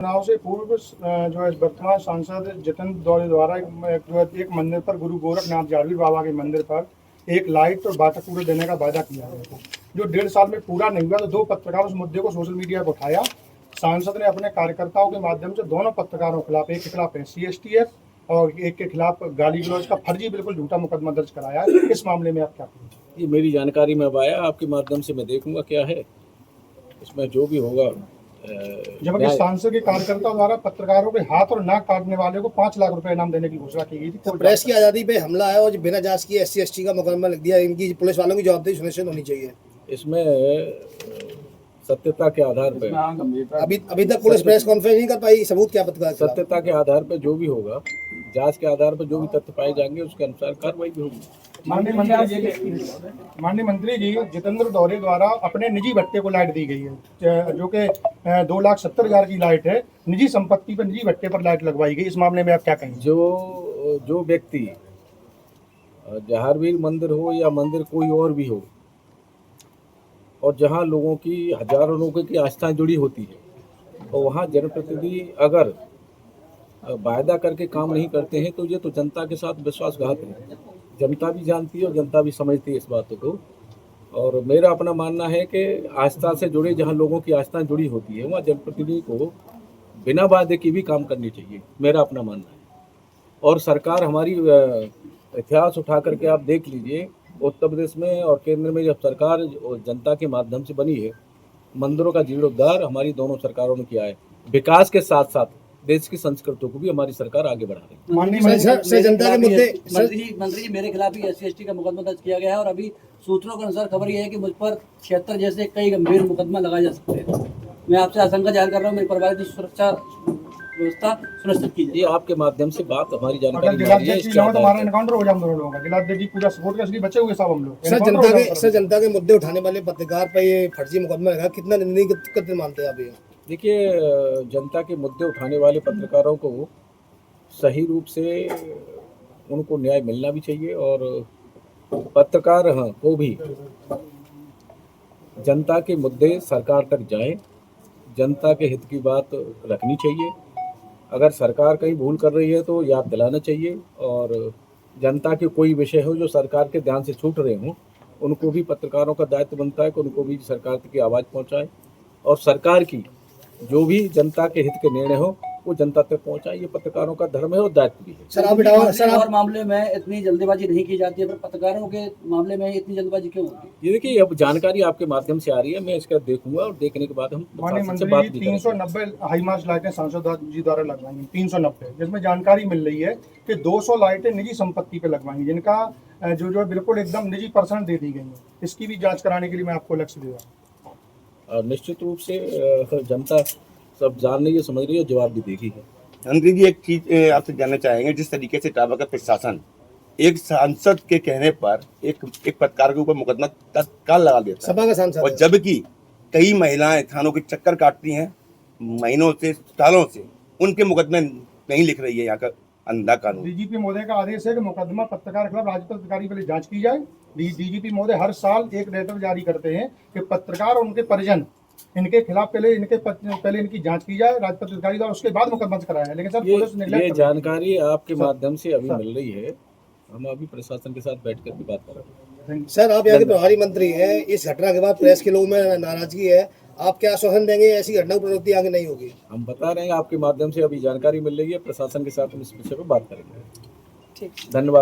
चुनाव से पूर्व जो है वर्तमान सांसद जितेंद्र दौरे द्वारा एक मंदिर पर गुरु गोरखनाथ जाड़वी बाबा के मंदिर पर एक लाइट और वाटर कूलर देने का वादा किया गया था, जो 1.5 साल में पूरा नहीं हुआ। तो 2 पत्रकार उस मुद्दे को सोशल मीडिया पर उठाया। सांसद ने अपने कार्यकर्ताओं के माध्यम से दोनों पत्रकारों के खिलाफ, एक के खिलाफ SC/STF और एक के खिलाफ गाली गलौज का फर्जी बिल्कुल झूठा मुकदमा दर्ज कराया है। इस मामले में आप क्या कहेंगे? ये मेरी जानकारी में अब आया, आपके माध्यम से मैं देखूंगा क्या है इसमें, जो भी होगा। जबकि सांसद के कार्यकर्ताओं द्वारा पत्रकारों के हाथ और नाक काटने वाले को 5 लाख रुपए इनाम देने की घोषणा की गई थी। तो प्रेस की आज़ादी पे हमला है और बिना जांच किए SC/ST का मुकदमा लिख दिया। इनकी पुलिस वालों की जवाबदेही सुनिश्चित होनी चाहिए। इसमें सत्यता के आधार पर अभी तक पुलिस प्रेस कॉन्फ्रेंस नहीं कर पाई। सबूत क्या पत्रकार? सत्यता के आधार पर जो भी होगा, जांच के आधार पर जो भी तथ्य पाए जाएंगे उसके अनुसार कार्रवाई भी होगी। माननीय मंत्री जी, जितेंद्र दौरे द्वारा अपने निजी भट्टे को लाइट दी गई है, जो कि 2,70,000 की लाइट है। निजी संपत्ति पर, निजी भट्टे पर लाइट लगवाई गई। इस मामले में आप क्या कहेंगे? जो व्यक्ति जहारवीर मंदिर हो या मंदिर कोई और भी हो, और जहां लोगों की, हजारों लोगों की आस्थाएं जुड़ी होती है, तो वहां जनप्रतिनिधि अगर वायदा करके काम नहीं करते हैं तो ये तो जनता के साथ विश्वासघात है। जनता भी जानती है और जनता भी समझती है इस बात को। और मेरा अपना मानना है कि आस्था से जुड़े, जहां लोगों की आस्थाएं जुड़ी होती है, वहाँ जनप्रतिनिधि को बिना वादे की भी काम करनी चाहिए, मेरा अपना मानना है। और सरकार हमारी इतिहास उठा करके आप देख लीजिए, उत्तर प्रदेश में और केंद्र में जब सरकार जनता के माध्यम से बनी है, मंदिरों का जीर्णोद्धार हमारी दोनों सरकारों ने किया है। विकास के साथ साथ देश की संस्कृति को भी हमारी सरकार आगे बढ़ा रही है। जनता के मुद्दे मंत्री जी, मेरे खिलाफ भी SC/ST का मुकदमा दर्ज किया गया है और अभी सूत्रों के अनुसार खबर यह है कि मुझ पर 76 जैसे कई गंभीर मुकदमा लगाए जा सकते हैं। मैं आपसे आशंका जाहिर कर रहा हूँ, मेरे परिवार की सुरक्षा व्यवस्था सुनिश्चित की जाए। आपके माध्यम से बात हमारी जानकारी हमारा एनकाउंटर हो जाए हम दोनों लोगों का। जिलाध्यक्ष जी पूरा सपोर्ट कर, इसलिए बचे हुए सब हम लोग। जनता के मुद्दे उठाने वाले पत्रकार पर ये फर्जी मुकदमा लगा, कितना निंदनीय मानते हैं आप ये? देखिए, जनता के मुद्दे उठाने वाले पत्रकारों को सही रूप से उनको न्याय मिलना भी चाहिए, और पत्रकार को भी जनता के मुद्दे सरकार तक जाएं, जनता के हित की बात रखनी चाहिए। अगर सरकार कहीं भूल कर रही है तो याद दिलाना चाहिए, और जनता के कोई विषय हो जो सरकार के ध्यान से छूट रहे हों, उनको भी पत्रकारों का दायित्व बनता है कि उनको भी सरकार तक की आवाज़ पहुंचाएं, और सरकार की जो भी जनता के हित के निर्णय हो वो जनता तक पहुंचाए। ये पत्रकारों का धर्म है और दायित्व भी है। सर, मामले में इतनी जल्दबाजी नहीं की जाती है, पर पत्रकारों के मामले में इतनी जल्दबाजी क्यों होती है? ये देखिए, अब जानकारी आपके माध्यम से आ रही है, मैं इसका देखूंगा और देखने के बाद हम से बात 390 हाई मार्च लाइटें सांसद जी द्वारा लगवाई, 390, जिसमें जानकारी मिल रही है कि 200 लाइटें निजी संपत्ति पे लगवाई, जिनका जो बिल्कुल एकदम निजी पर्सन दे दी गई है। इसकी भी जाँच कराने के लिए मैं आपको लक्ष्य दूंगा। निश्चित रूप से जनता सब जान रही है, समझ रही है, जवाब भी देगी है। मंत्री जी, एक चीज आपसे जानना चाहेंगे, जिस तरीके से टाबा का प्रशासन एक सांसद के कहने पर एक पत्रकार के ऊपर मुकदमा तत्काल लगा देता है, सभा का सांसद, और जबकि कई महिलाएं थानों के चक्कर काटती हैं महीनों से, सालों से, उनके मुकदमे नहीं लिख रही है यहाँ का अंधा कानून। DGP महोदय का आदेश है कि मुकदमा पत्रकार के खिलाफ राजपत्र अधिकारी पहले जांच की जाए। DGP महोदय हर साल एक लेटर जारी करते हैं कि पत्रकार और उनके परिजन, इनके खिलाफ पहले इनकी जांच की जाए राजपत्र अधिकारी द्वारा, उसके बाद मुकदमा कराया है। लेकिन सर, पुलिस ने ये जानकारी आपके माध्यम से अभी मिल रही है, हम अभी प्रशासन के साथ बैठ कर भी बात कर रहे हैं। सर, आप यहाँ के प्रभारी मंत्री हैं, इस घटना के बाद प्रेस के लोगों में नाराजगी है, आप क्या आश्वासन देंगे ऐसी घटना की प्रवृत्ति आगे नहीं होगी? हम बता रहे हैं, आपके माध्यम से अभी जानकारी मिल रही है, प्रशासन के साथ हम इस विषय पर बात करेंगे। ठीक, धन्यवाद।